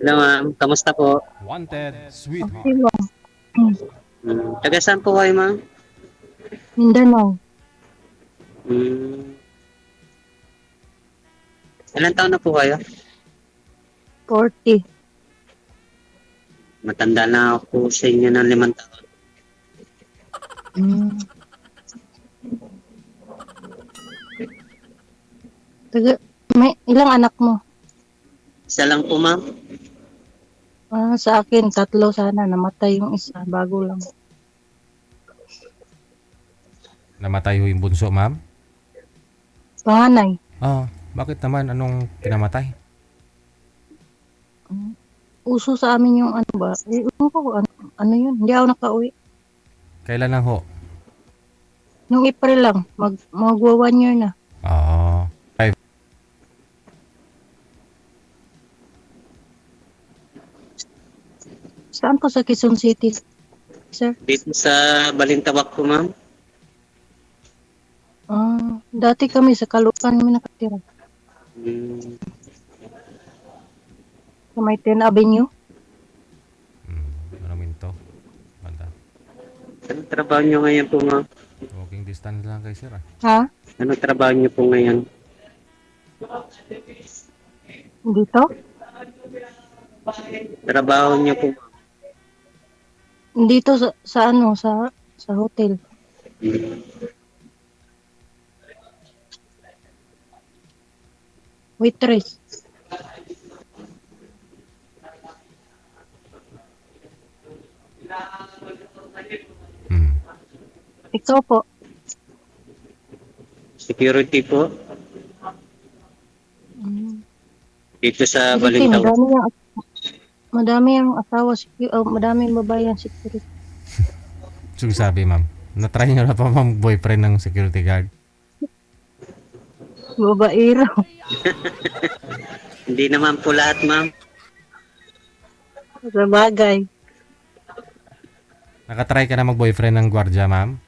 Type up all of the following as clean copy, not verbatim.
Hello ma'am, kamusta po? Wanted, Okay sweetheart. lang. Hmm, Taga saan po kayo ma'am? Mindanao, Hmm, ilan taon na po kayo? 40. Matanda na ako sa inyo ng 5 taon. Hmm. Taga, may ilang anak mo? Isa lang po ma'am. Sa akin, 3 sana. Namatay yung isa. Bago lang. Namatay ho yung bunso, ma'am? Panganay. Bakit naman? Anong pinamatay? Hmm. Uso sa amin yung ano ba? Ewan ko ano yun. Hindi ako nakauwi. Kailan lang ho? Nung April lang. Magwa 1 year na. Ah, five. Saan ko sa Quezon City, sir? Dito sa Balintawak po ma'am. Dati kami sa Caloocan kami nakatira. Hmm, Sa may 10 Avenue. Ano minto? Banda. anong trabaho nyo ngayon po ma'am? Walking distance lang kay sir, ah. Ha? Anong trabaho nyo po ngayon? Dito? Trabaho nyo po ma'am? Dito sa ano, sa hotel. Hmm, Waitress. Hmm. Ikaw po. security po. Hmm. Dito sa Security, Balintawak. madami ang asawa, madami ang babae ang security. So, sabi, ma'am. Na-try nyo na pa, ma'am, boyfriend ng security guard? Babaero. Hindi naman po lahat ma'am. Sa bagay. Nakatry ka na mag-boyfriend ng gwardiya, ma'am?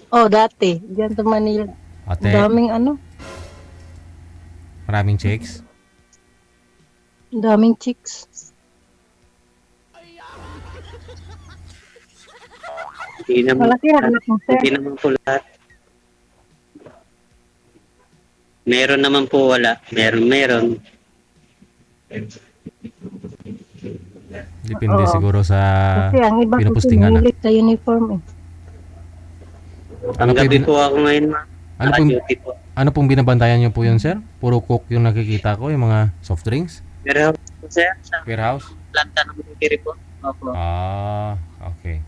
Dati. Diyan sa Manila. Ate, Daming ano, maraming chicks? daming chicks. Hindi naman Malaki po ang lahat. anak mo, sir. Hindi naman po lahat. Meron naman po wala. Meron. Depende Oo. siguro sa Kasi ang iba kasi pinupostingan, ah. mahilig sa uniform eh. Ano, Panggabi pwede, po ako ngayon ma'am. ano pong, Naka-duty po. ano pong binabantayan nyo po yun, sir? Puro coke yung nakikita ko, yung mga soft drinks? Pero po sir, sa Warehouse? planta ng Mercury po. Opo. Okay.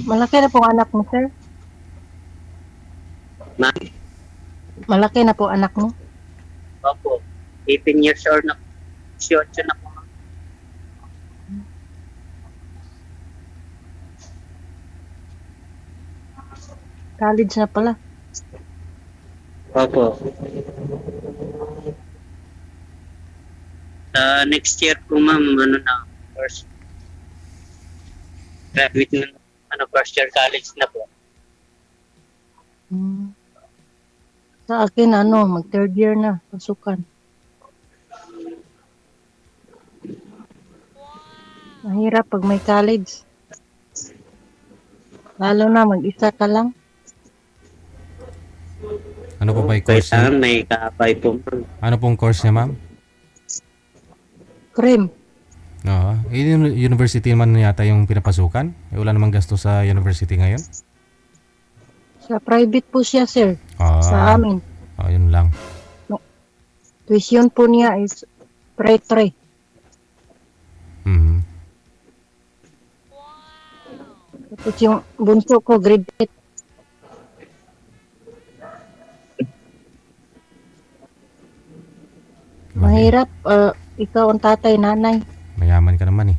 Malaki na po ang anak mo, sir. Ma'am, Malaki na po anak mo. opo. 18 years old na po. 18 na po ma'am. College na pala. Opo. Next year po ma'am, ano na, first graduate na, first year college na po. Hmm. Sa akin, mag 3rd year na. Pasukan. Mahirap pag may college. Lalo na mag-isa ka lang. Ano po ba yung course niya? Kailangan may kaabay po ma'am. Ano pong course niya, ma'am? Cream. Yung university naman yata yung pinapasukan. Wala namang gasto sa university ngayon. Sa private po siya, sir. Sa Ah, amin. Yun lang. Tuition po niya is 3-3. Mhm. Tapos yung bunso ko, grade 8. Mahirap. Ikaw ang tatay, nanay. Mayaman ka naman, eh.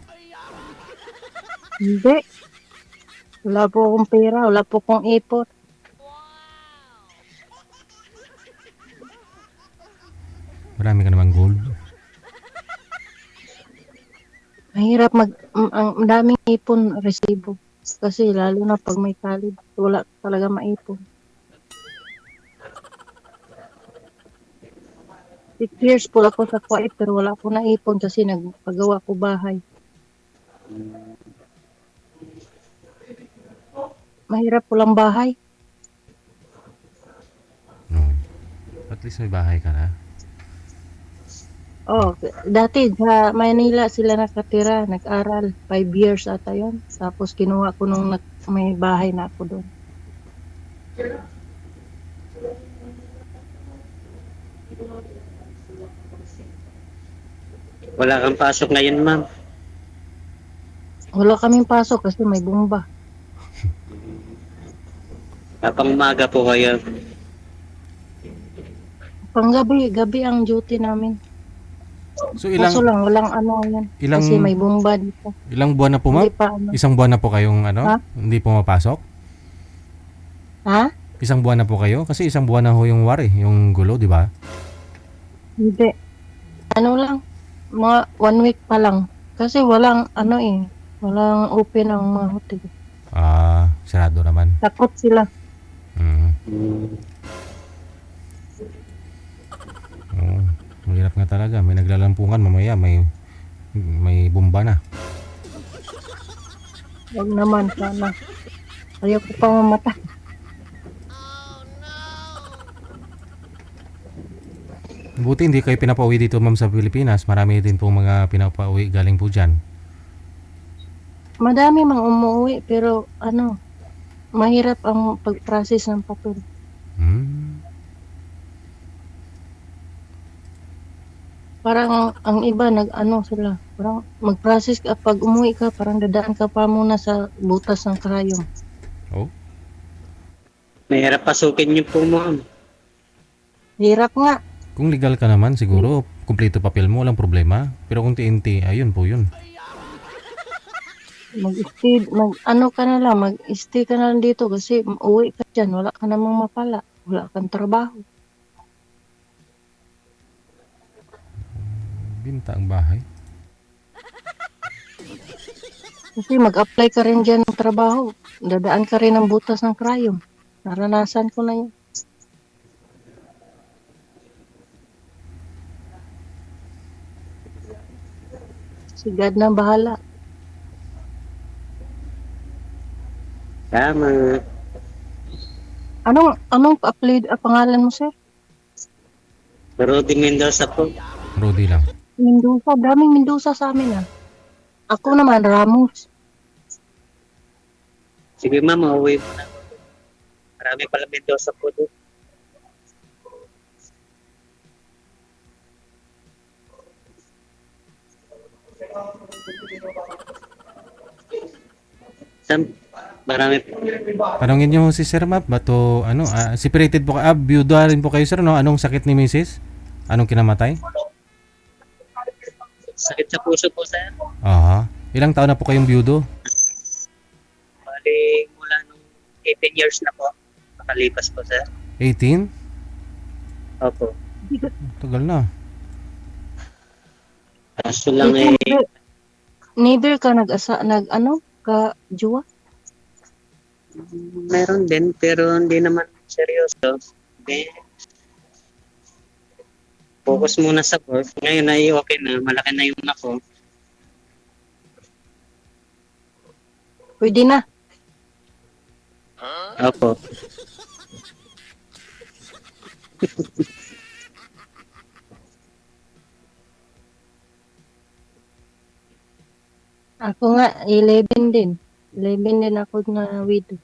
Hindi. Wala po akong pera. Wala po akong ipot. Marami ka namang gold. Mahirap ang daming ipon resibo. Kasi lalo na pag may college, wala talaga maipon. 6 years po ako sa Kuwait pero wala ko naipon kasi nagpagawa ko bahay. Mahirap po lang bahay. No. At least may bahay ka na. Oh, dati sa Manila sila nakatira, nag-aral. 5 years ata yun. Tapos kinuha ko nung may bahay na ako doon. Wala kang pasok ngayon, ma'am. Wala kaming pasok kasi may bomba. Kapang umaga po kayo. Gabi ang duty namin. So Kaso lang, walang ano yan. ilang- Kasi may bomba dito. ilang buwan na po, ma'am? Hindi pa ano. Isang buwan na po kayong Ha? hindi pumapasok? Ha? Isang buwan na po kayo? Kasi isang buwan na ho yung war yung gulo, di ba? Hindi. Ano lang, mga 1 week pa lang. Kasi walang ano walang open ang mga hotel. Sarado naman. Takot sila. Mm. Hmm. Oo. Mahirap nga talaga. May naglalampungan mamaya. May bomba na. Huwag naman sana. Ayaw ko pa mamatay. Buti hindi kayo pinapauwi dito, ma'am, sa Pilipinas. Marami din pong mga pinapauwi galing po dyan. Madami mang umuwi pero ano, mahirap ang pag-process ng papel. Hmm. Parang ang iba nag-ano sila, parang mag-process ka pag umuwi ka, parang dadaan ka pa muna sa butas ng karayom. Oh. Mahirap pasukin niyo po, ma'am. Hirap nga. Kung legal ka naman, siguro, kumpleto papel mo, walang problema. Pero kung TNT, ayun po yun. Ano ka na lang, mag-stay ka na lang dito kasi uwi ka dyan, wala ka namang mapala, wala kang trabaho. Binta ang bahay. Kasi mag-apply ka rin dyan ng trabaho, dadaan ka rin ng butas ng karayom. Naranasan ko na yun. Si God na bahala. Tama. Anong pangalan mo, sir? Rudy Mendoza po. Rudy lang. Mendoza, daming Mendoza sa amin Ako naman, Ramos. Sige, ma'am, mauwi mo na. Marami pala Mendoza po doon. Marami po. Tanongin nyo si Sir Map, bato, separated po, byuda rin po kayo, sir, no? Anong sakit ni Mrs.? Anong kinamatay? Sakit sa puso po, sir. Aha. Ilang taon na po kayong byudo? Bali, mula nung 18 years na po. Nakalipas po, sir. 18? Opo. Tagal na. Kaso lang Neither ka ka-juwa? meron din, pero hindi naman seryoso. Then, focus muna sa work. Ngayon ay okay na, malaki na yung ako. Pwede na. Opo. Ako nga, 11 din. 11 din ako na widow.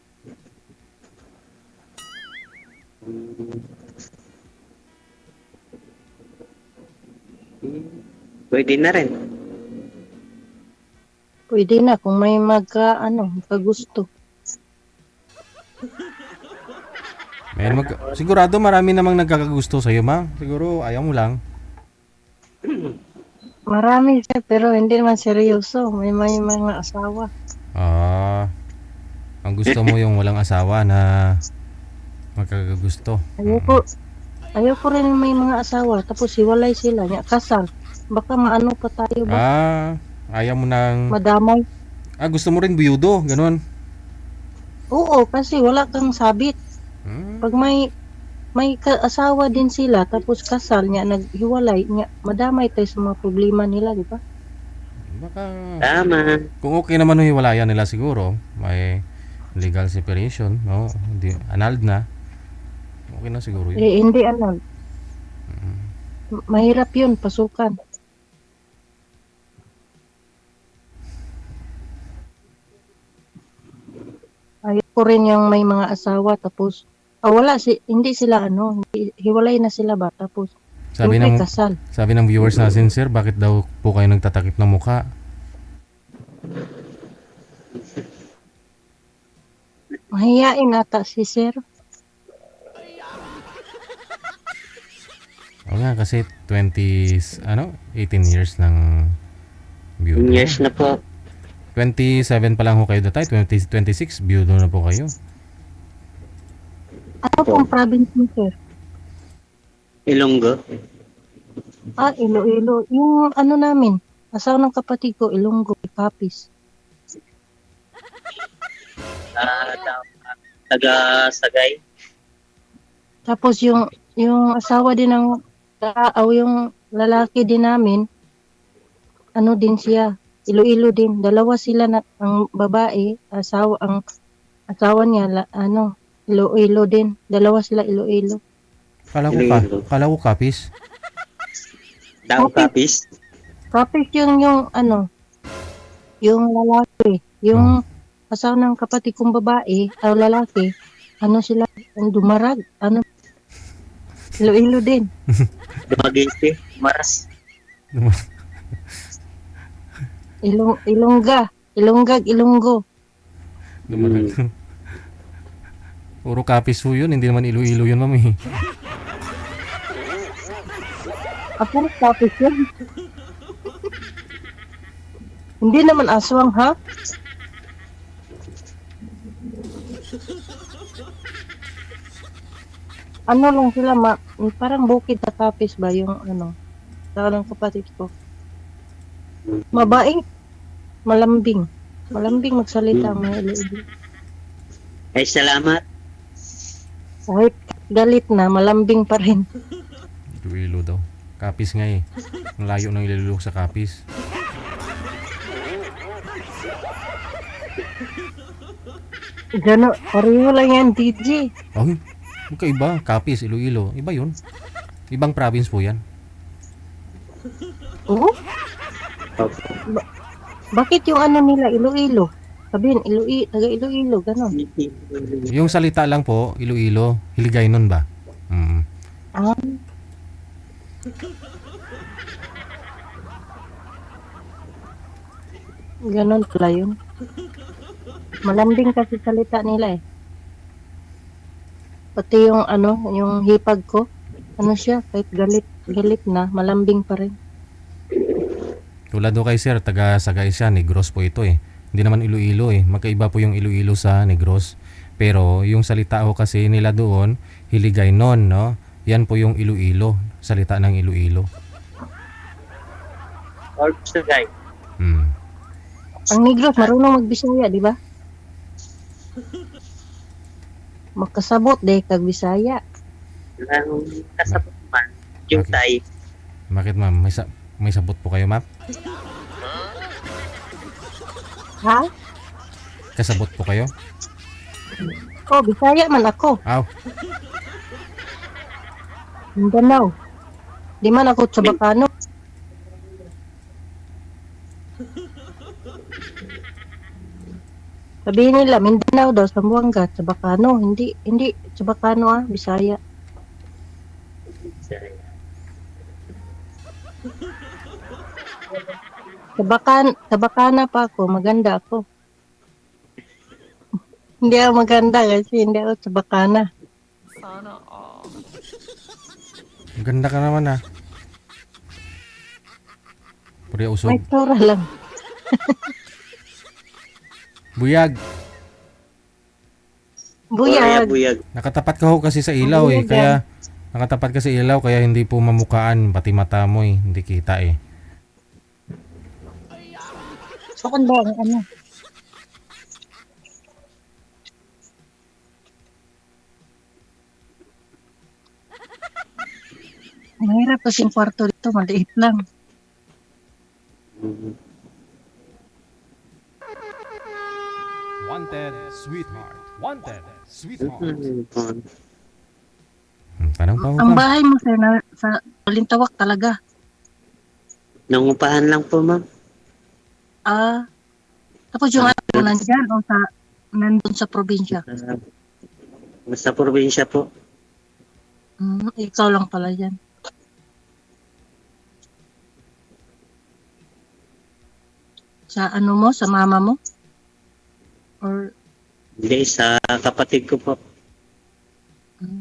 Pwede na rin. Pwede na kung may magkagusto. Sigurado marami namang nagkakagusto sa'yo, ma. Siguro ayaw mo lang. Marami siya, pero hindi naman seryoso. May mga asawa. Ang gusto mo yung walang asawa na magkakagusto. Ayoko rin may mga asawa, tapos hiwalay sila, kasal. Baka maano pa tayo ba? Ayaw mo nang... Madamay. Gusto mo rin buyudo, ganun. Oo, kasi wala kang sabit. Pag may may asawa din sila, tapos kasal niya, naghiwalay niya, madamay tayo sa mga problema nila, di ba? Baka, Tama. kung okay naman yung hiwalayan nila siguro, may legal separation, no? Hindi, annulled na. Okay na siguro yun. Hindi ano, mahirap yun, pasukan. Ayoko rin yung may mga asawa, tapos, hindi sila ano, hiwalay na sila ba, tapos, Sabi siyempre ng kasal. sabi ng viewers natin, sir, bakit daw po kayo nagtatakip ng mukha? Mahihain ata si sir. O nga, kasi 18 years ng 10 viewdo. years na po. 27 pa lang ho kayo datay, 26, viewdo na po kayo. Ano pong province mo, sir? Ilonggo. Iloilo. Yung ano namin, asawa ng kapatid ko, Ilonggo, Capiz. Taga Sagay. Tapos yung asawa din ng yung lalaki din namin, ano din siya, Iloilo din. Dalawa sila na ang babae, ang asawa niya Iloilo din. Dalawa sila Iloilo. Kala ko Capiz. Daw Capiz. Capiz yung yung lalaki, yung asawa ng kapatid kong babae, lalaki, sila, Dumarag, Iloilo din. Dumaguete. Maras. Ilonggag, Ilonggo. Puro Capiz ho yun, hindi naman Iloilo yun, mami. Ako Capiz yun. Hindi naman aswang, ha? Ano lang sila, parang bukid na Capiz ba yung tawag ng kapatid ko. Mabait, malambing. Malambing magsalita ang mga Iloilo. Ay, salamat. Kahit galit na, malambing pa rin. Iloilo daw. Capiz nga eh. Ang layo ng Iloilo sa Capiz. Gano, pareho lang yan, DJ. Oh, magkaiba. Capiz, Iloilo. Iba yun. Ibang province po yan. Oo? Bakit yung nila, Iloilo? Sabihin, taga Iloilo, gano'n. Yung salita lang po, Iloilo. Hiligaynon ba? Ah. Ganon pala yun. Malambing kasi salita nila eh. Pati yung yung hipag ko, siya, kahit galit na, malambing pa rin. Tulad do kay sir, taga Sagay siya, Negros po ito eh. Hindi naman Iloilo eh. Magkaiba po yung Iloilo sa Negros. Pero yung salita ho kasi nila doon, Hiligaynon, no? Yan po yung Iloilo, salita ng Iloilo. Or Sagay. Ang Negros, marunong magbisaya, di ba? Makasabot de kag Bisaya. Ang kasabot man, yung Okay. Tay. Bakit ma'am? May sabot po kayo ma'am? Ha? Kasabot po kayo? Oh, Bisaya man ako. Aw, Mindanao. Di man ako sa Bacano. Sabihin nila, Mindanao daw, Zamboanga, sa Bacano. Hindi, sa Bacano Bisaya. Sa Bacana pa ako, maganda ako. Hindi ako maganda kasi hindi ako sa Bacana. ang ganda ka naman ah. Puri usog. May tura lang. Buyag. Buyag. Buyag. Nakatapat ka ho kasi sa ilaw eh. Buyag Kaya, nakatapat ka sa ilaw kaya hindi po mamukaan. Pati mata mo eh. Hindi kita eh. Saan ba ang Mahirap kasi yung kwarto dito, maliit lang. Mm. Wanted, sweetheart. Wanted, sweetheart. Mm. Tanong pa mo Ang pa. bahay mo sir, sa Balintawak talaga. Nangupahan lang po, ma'am. Ah, tapos yung anak mo nandyan o nandun sa probinsya? Sa probinsya po. Ikaw lang pala dyan. Sa ano mo, sa mama mo? Or Hindi, sa kapatid ko po.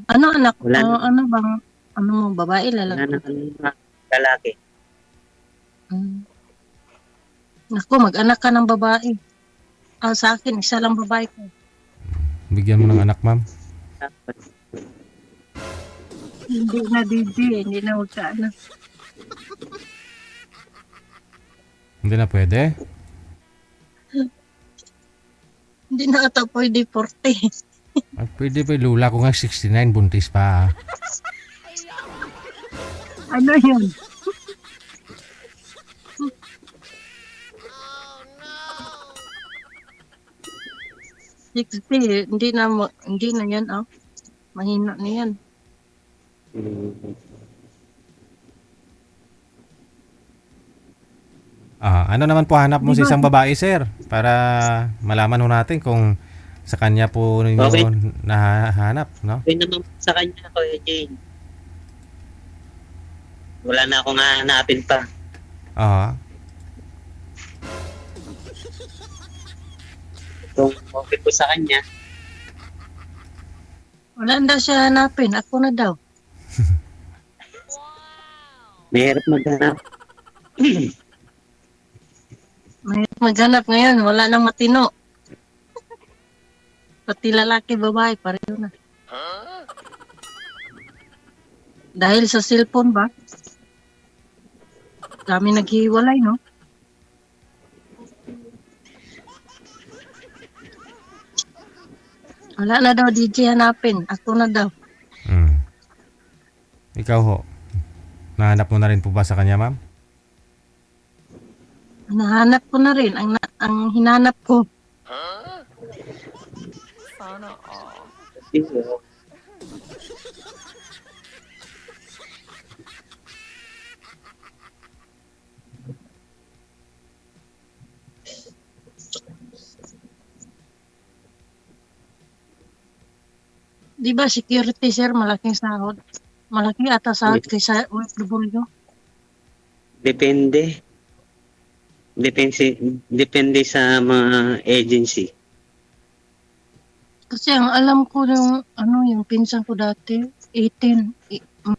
ano anak? Wala na. Ano bang, ano mo, babae, Wala lalaki? na kami mga lalaki. Naku, mag-anak ka ng babae. Sa akin, isa lang babae ko. Bigyan mo ng anak, ma'am. Hindi na, DJ. Hindi na magkaanak. Hindi na pwede. Hindi na ata pwede 40. Ay, pwede pa. Lula ko nga 69, buntis pa. Ano yun? Oh, no. 60, hindi na yan, mahina na yan. Ano naman po hanap mo sa isang babae, sir? Para malaman ho natin kung sa kanya po ninyo Okay. nahanap, no? Okay naman po sa kanya, Kuya Jane. Wala na akong hahanapin pa. Oo. Kung okay po sa kanya, Wala na siya hanapin. Ako na daw. mahirap maghanap. Mahirap maghanap ngayon. Wala nang matino. Pati lalaki, babae, pareho na. Dahil sa cellphone ba? Dami naghiwalay, no? Wala na daw, DJ hanapin. Ako na daw. Ikaw ho. Nahanap mo na rin po ba sa kanya, ma'am? Nahanap ko na rin. Ang hinanap ko. Di ba security, sir, malaking sahod? Malaki ata sahod kaysa OFW. Depende. Depende sa mga agency. Kasi ang alam ko yung pinsan ko dati, 18.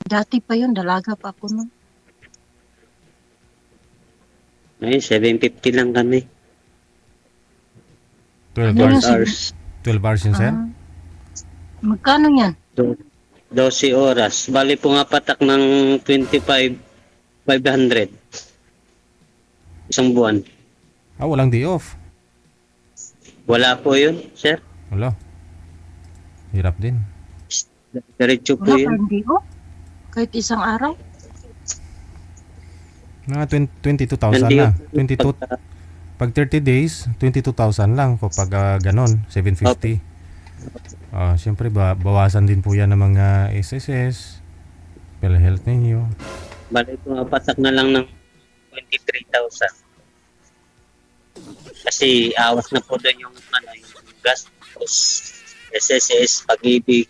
Dati pa yun, dalaga pa ako nun. Ngayon, 750 lang kami. 12 Ano hours. yun? 12 hours. 12 hours yun, sir? Magkano yan? 12 oras. Bali po nga patak ng 25,500. Isang buwan. Walang day off. Wala po yun, sir. Wala. Hirap din. Diretso po Wala pa yun. hindi ko. Kahit isang araw. Mga 22,000 na. 22. Pag 30 days, 22,000 lang. Kapag ganon, 750. Siyempre, bawasan din po yan ng mga SSS, PhilHealth ninyo. Bali po nga patak na lang ng 23,000. Kasi awas na po doon yung gastos, SSS, pag-ibig.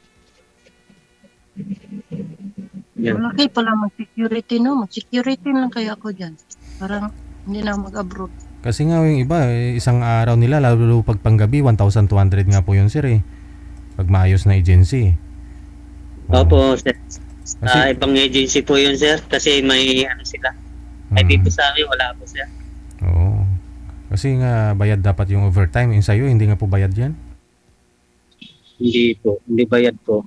Yan. Malaki pala mag-security, no? Mag-security lang kaya ako dyan. Parang hindi na mag-abroad. Kasi nga yung iba, isang araw nila, lalo pag panggabi, 1,200 nga po yun, sir eh. Pag maayos na agency. Opo, sir. Kasi, Ibang agency po yun, sir. Kasi may ano sila. Ay dito sa amin, wala po, sir. Oo. Kasi nga, bayad dapat yung overtime. Yung sa'yo, hindi nga po bayad yan. Hindi po. Hindi bayad po.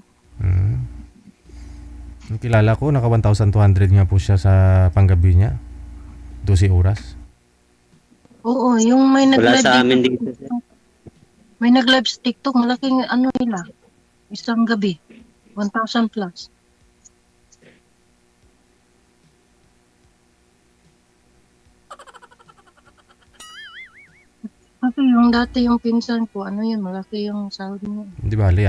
Yung kilala ko, naka 1,200 nga po siya sa panggabi niya. 12 oras. Oo, yung may Wala nag-live sa amin dito. dito, sir. May nag-live sa TikTok, malaking ano nila. Isang gabi. 1,000 plus. yung dati yung pinsan ko, ano yun, malaki yung sahod niya. Di bali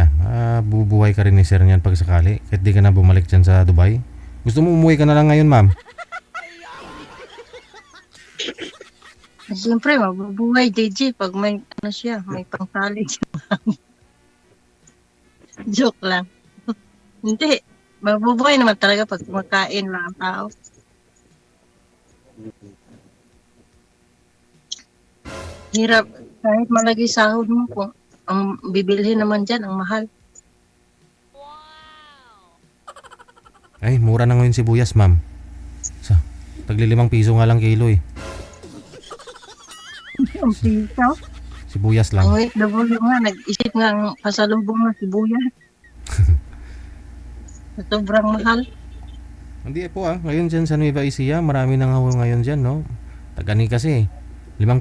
bubuhay ka rin ni sir niyan pag sakali. Kahit di ka na bumalik dyan sa Dubai. Gusto mo umuwi ka na lang ngayon, ma'am? Siyempre, mabubuhay, DJ, pag may, ano siya, may pangsalig siya. Joke lang. Hindi, mabubuhay naman talaga pag kumakain lang ang tao. Hirap, kahit malagi sahod mo, kung ang bibilhin naman dyan, ang mahal. Ay, mura na ngayon sibuyas, ma'am. Tagli 5 piso nga lang kilo eh. Ang piso. Sibuyas lang. Ang OFW nga, nag-isip nga ang pasalubong na sibuyas. Sobrang mahal. Hindi po ngayon dyan sa Nueva Ecija, marami nang hawa ngayon dyan, no? Tagani kasi, 5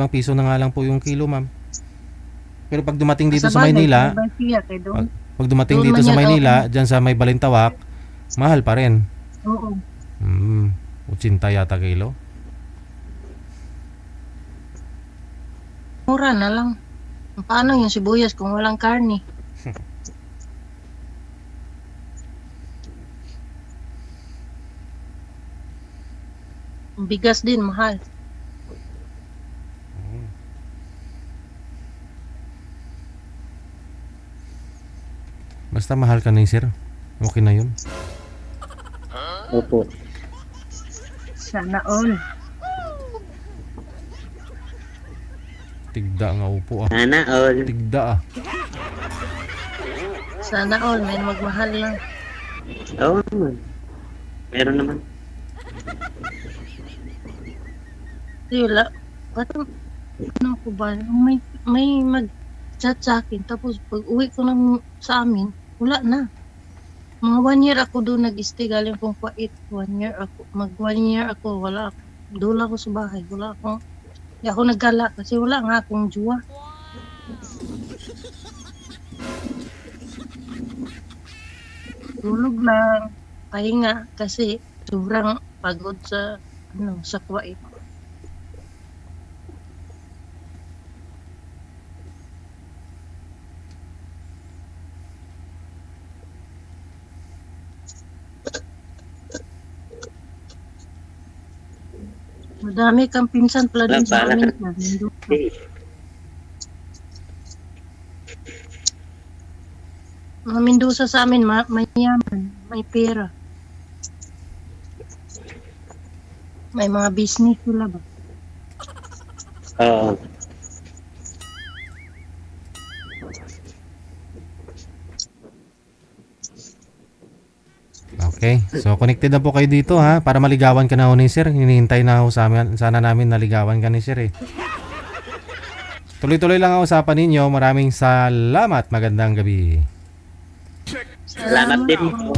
piso na nga lang po yung kilo, ma'am. Pero pag dumating dito sa Maynila, pag dumating dito sa Maynila, dyan sa may Balintawak, mahal pa rin. Oo. 80 yata kilo. Mura na lang. Paano yung sibuyas kung walang karne? Bigas din, mahal. Basta mahal ka na sir. Okay na yun. Opo. Sana all. Tigda nga upo Sana all. Tigda Sana all. May magmahal lang. Oo naman. Meron naman. Wala. Ano ko ba? May mag-chat sa akin. Tapos pag uwi ko sa amin, wala na. Mga 1 year ako doon nag-stay galing kong Kuwait. 1 year ako. Mag 1 year ako. Wala ako. Doon ako sa bahay. Wala ako. Hindi ako naggala kasi wala nga akong juwa. Tulog lang. Pahinga kasi sobrang pagod sa Kuwait. Madami kang pinsan pala din sa amin. Mga Mendoza sa amin, may yaman, may pera. May mga business sila ba? Oo. Okay. So connected na po kayo dito ha para maligawan ka na ho ni sir. Hinihintay na ho sana namin naligawan ka ni sir eh. Tuloy-tuloy lang ang usapan ninyo. Maraming salamat. Magandang gabi. Salamat din po.